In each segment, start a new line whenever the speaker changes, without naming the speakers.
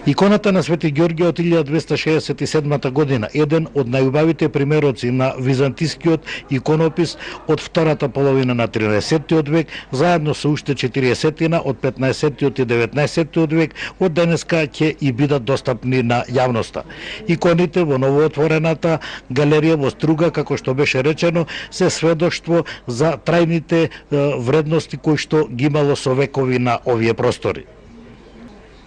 Иконата на Свети Ѓорѓе од 1267 година, еден од најубавите примероци на византискиот иконопис од втората половина на 13 век, заедно со уште 40 од 15 и 19 век, од денеска ќе и бидат достапни на јавноста. Иконите во новоотворената галерија во Струга, како што беше речено, се сведоштво за трајните вредности кои што ги имало со векови на овие простори.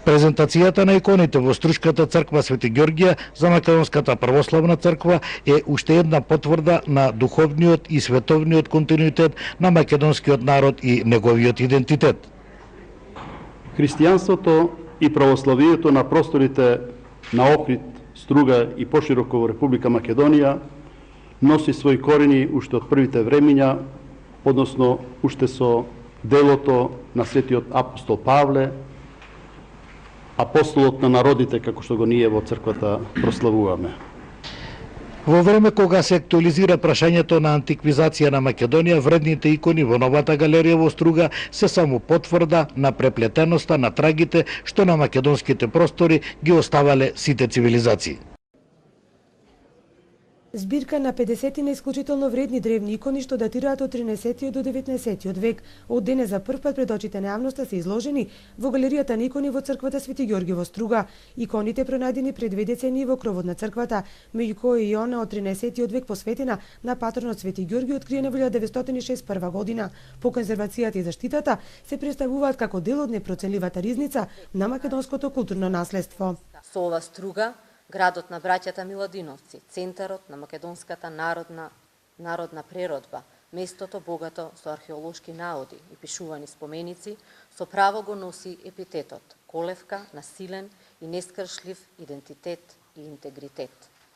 Презентацијата на иконите во Струшката црква Свети Ѓорѓија за Македонската православна црква е уште една потврда на духовниот и световниот континуитет на македонскиот народ и неговиот идентитет.
Христијанството и православието на просторите на Охрид, Струга и пошироко во Република Македонија носи своји корени уште од првите времиња, односно уште со делото на светиот апостол Павле, апостолот на народите, како што го ние во црквата прославуваме.
Во време кога се актуализира прашањето на антиквизација на Македонија, вредните икони во новата галерија во Струга се само потврда на преплетеноста на трагите што на македонските простори ги оставале сите цивилизации.
Збирка на 50 на исклучително вредни древни икони што датираат од 13 до 19 век, од денес за прв пат пред очите на јавноста се изложени во галеријата на икони во црквата Свети Ѓорѓе во Струга. Иконите пронајдени пред 2 децении во кровот на црквата, меѓу кои и она од 13 век посветена на патронот Свети Ѓорѓе, откриена во 1961 година. По конзервацијата и заштитата се представуваат како дел од непроценливата ризница на македонското културно наследство.
Со ова Струга, градот на браќата Миладиновци, центарот на македонската народна преродба, местото богато со археолошки наоди и пишувани споменици, со право го носи епитетот колевка на силен и нескршлив идентитет и интегритет.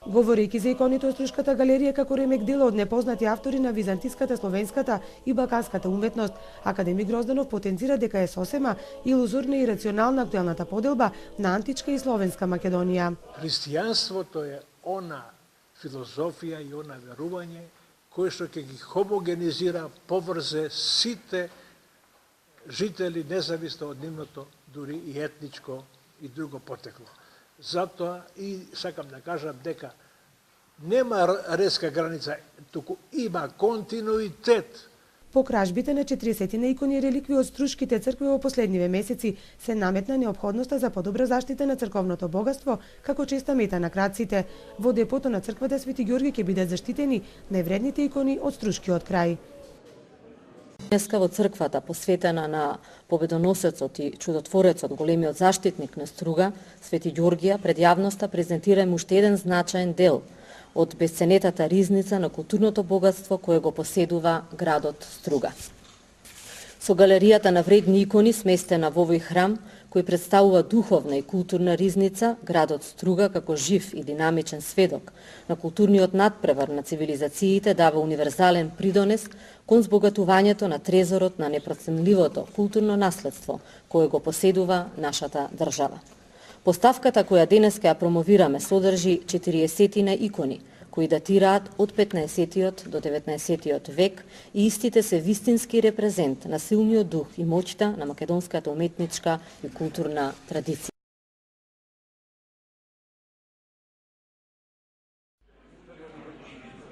Говорејќи за иконите од Струшката галерија како ремек дела од непознати автори на византиската, словенската и балканската уметност, академик Грозданов потенцира дека е сосема илузорна и рационална актуелната поделба на античка и словенска Македонија.
Христијанството е она филозофија и она верување кој што ќе ги хомогенизира, поврзе сите жители независно од нивното дури и етничко и друго потекло. Затоа и сакам да кажам дека нема резка граница, туку има континуитет.
По кражбите на 40 на икони и реликви од струшките цркви во последниве месеци се наметна неопходноста за подобра заштита на црковното богатство, како честа мета на крадците. Во депото на црквата Свети Ѓорѓе ќе бидат заштитени највредните икони од струшкиот крај.
Денеска во црквата, посветена на победоносецот и чудотворецот, големиот заштитник на Струга, Свети Ѓорѓија, пред јавноста презентираме уште еден значаен дел од бесценетата ризница на културното богатство кое го поседува градот Струга. Со галеријата на вредни икони сместена во овој храм, кој представува духовна и културна ризница, градот Струга како жив и динамичен сведок на културниот надпревар на цивилизациите дава универзален придонес кон збогатувањето на трезорот на непроценливото културно наследство кое го поседува нашата држава. Поставката која денеска ја промовираме содржи 40 на икони, кои датираат од 15 до 19 век и истите се вистински репрезент на силниот дух и моќта на македонската уметничка и културна традиција.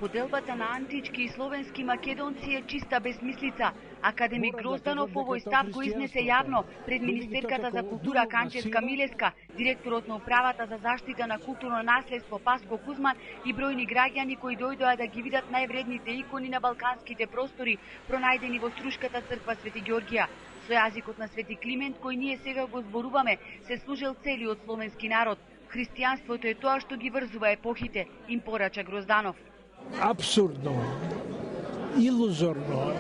Поделбата на антички и словенски македонци е чиста безмислица. Академик Грозданов овој став го изнесе јавно пред министерката за култура Канческа Милеска, директорот на управата за заштита на културно наследство Паско Кузман и бројни граѓани кои дојдоа да ги видат највредните икони на балканските простори, пронајдени во Струшката црква Свети Ѓорѓија. Со јазикот на Свети Климент, кој ние сега го зборуваме, се служел целиот словенски народ. Христијанството е тоа што ги врзува епохите, им порача Грозданов.
Абсурдно, илузорно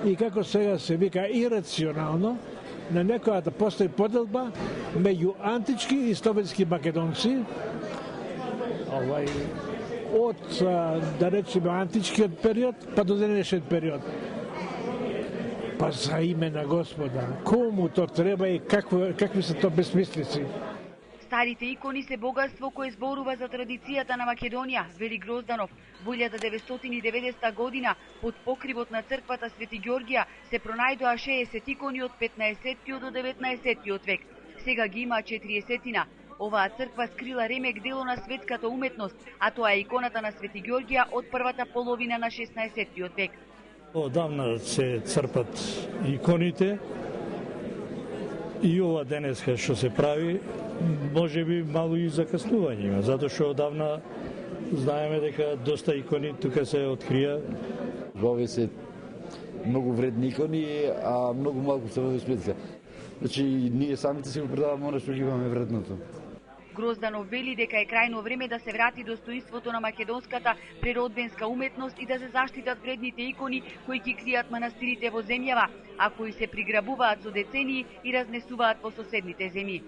и како сега се вика ирационално на некоја да постои поделба меѓу антички и словенски македонци, од да речеме античкиот период па до денешниот период. Па за име на Господа, кому то треба и какви се то безмислици?
Старите икони се богатство кое зборува за традицијата на Македонија, вели Грозданов. Во 1990 година, под покривот на црквата Свети Ѓорѓија, се пронајдоа 60 икони од 15 до 19 век. Сега ги има 40-тина. Оваа црква скрила ремек дело на светската уметност, а тоа е иконата на Свети Ѓоргија од првата половина на 16 век.
Одамна се црпат иконите и ова денеска што се прави, може би мало и закаснување има, затоа што одавна знаеме дека доста икони тука се открија.
Овие се многу вредни икони, а многу малку се води сметка. Значи, ние самите си го предаваме оно што ги имаме вредното.
Грозданов вели дека е крајно време да се врати достоинството на македонската преродбенска уметност и да се заштитат вредните икони кои ги кријат манастирите во земјава, а кои се приграбуваат со децении и разнесуваат во соседните земји.